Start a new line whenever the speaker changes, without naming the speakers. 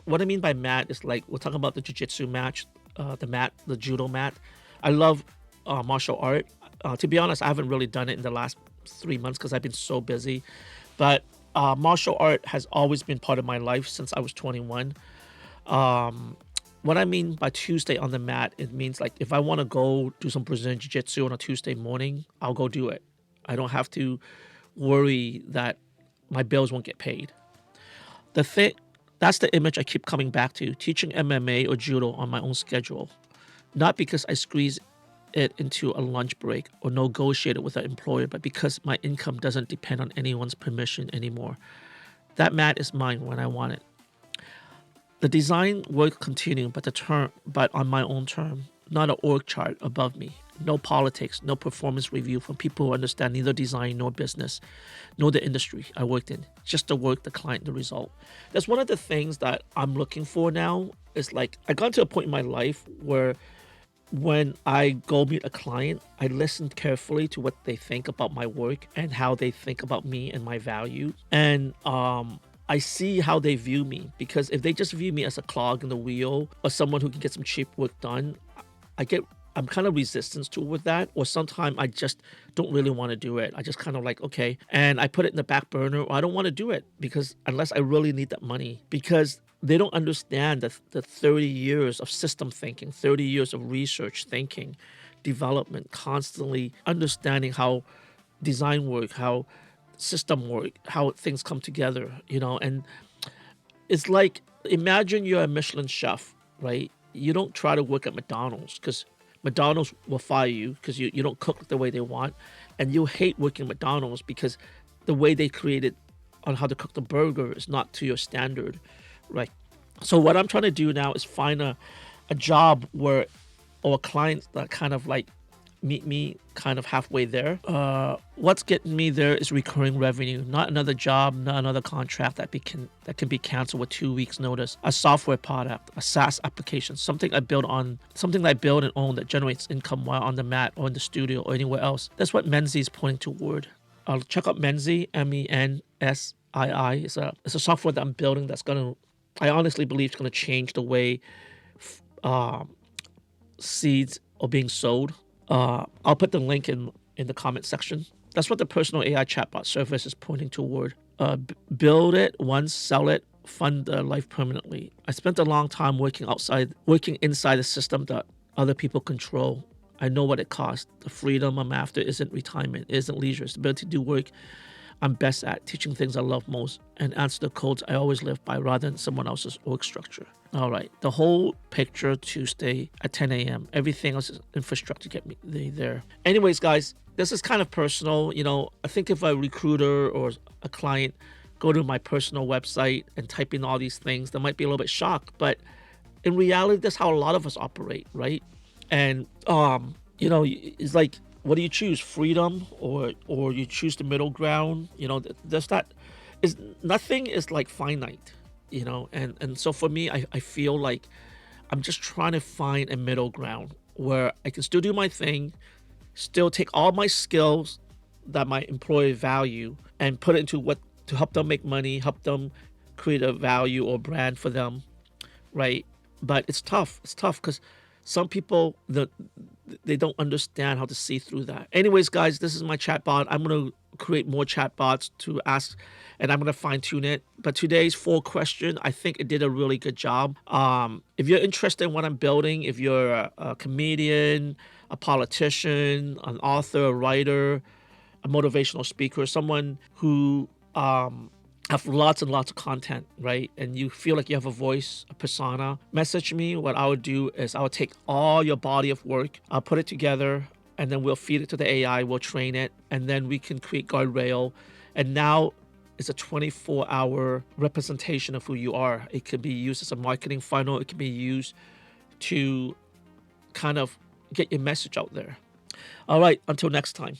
what I mean by mat is like we're talking about the jiu-jitsu match, the judo mat. I love martial art. To be honest, I haven't really done it in the last 3 months because I've been so busy. But martial art has always been part of my life since I was 21. Um, what I mean by Tuesday on the mat, it means like if I want to go do some Brazilian jiu-jitsu on a Tuesday morning, I'll go do it. I don't have to worry that my bills won't get paid. The thing That's the image I keep coming back to, teaching MMA or judo on my own schedule. Not because I squeeze it into a lunch break or negotiate it with an employer, but because my income doesn't depend on anyone's permission anymore. That mat is mine when I want it. The design work continue, but on my own term, not an org chart above me. No politics, no performance review from people who understand neither design nor business, nor the industry I worked in. Just the work, the client, the result. That's one of the things that I'm looking for now. Is like I got to a point in my life where when I go meet a client, I listen carefully to what they think about my work and how they think about me and my value. And I see how they view me, because if they just view me as a clog in the wheel or someone who can get some cheap work done, I'm kind of resistant to with that, or sometimes I just don't really want to do it. I just kind of like, okay, and I put it in the back burner, or I don't want to do it because unless I really need that money, because they don't understand the 30 years of system thinking, 30 years of research thinking, development, constantly understanding how design work, how system work, how things come together, and it's like, imagine you're a Michelin chef, right? You don't try to work at McDonald's because McDonald's will fire you because you don't cook the way they want. And you hate working at McDonald's because the way they created on how to cook the burger is not to your standard, right? So what I'm trying to do now is find a job where, or a client that kind of like meet me kind of halfway there. What's getting me there is recurring revenue, not another job, not another contract that can be canceled with 2 weeks notice. A software product, a SaaS application, something that I build and own that generates income while on the mat or in the studio or anywhere else. That's what Menzi is pointing toward. Check out Menzi, MENSII. It's a software that I'm building I honestly believe it's gonna change the way seeds are being sold. I'll put the link in the comment section. That's what the personal AI chatbot service is pointing toward. Build it once, sell it, fund their life permanently. I spent a long time working inside a system that other people control. I know what it costs. The freedom I'm after isn't retirement, it isn't leisure. It's the ability to do work I'm best at, teaching things I love most, and answer the codes I always live by rather than someone else's org structure. All right, the whole picture Tuesday at 10 a.m. Everything else is infrastructure to get me there. Anyways, guys, this is kind of personal. I think if a recruiter or a client go to my personal website and type in all these things, they might be a little bit shocked. But in reality, that's how a lot of us operate, right? And it's like, what do you choose, freedom or you choose the middle ground? Nothing is like finite, and so for me, I feel like I'm just trying to find a middle ground where I can still do my thing, still take all my skills that my employer value and put it into to help them make money, help them create a value or brand for them, right? But it's tough because some people they don't understand how to see through that. Anyways, guys, this is my chatbot. I'm going to create more chatbots to ask, and I'm going to fine tune it. But today's 4 question, I think it did a really good job. If you're interested in what I'm building, if you're a comedian, a politician, an author, a writer, a motivational speaker, someone who have lots and lots of content, right? And you feel like you have a voice, a persona, message me. What I would do is I would take all your body of work, I'll put it together, and then we'll feed it to the AI, we'll train it, and then we can create guardrail. And now it's a 24-hour representation of who you are. It could be used as a marketing funnel. It can be used to kind of get your message out there. All right, until next time.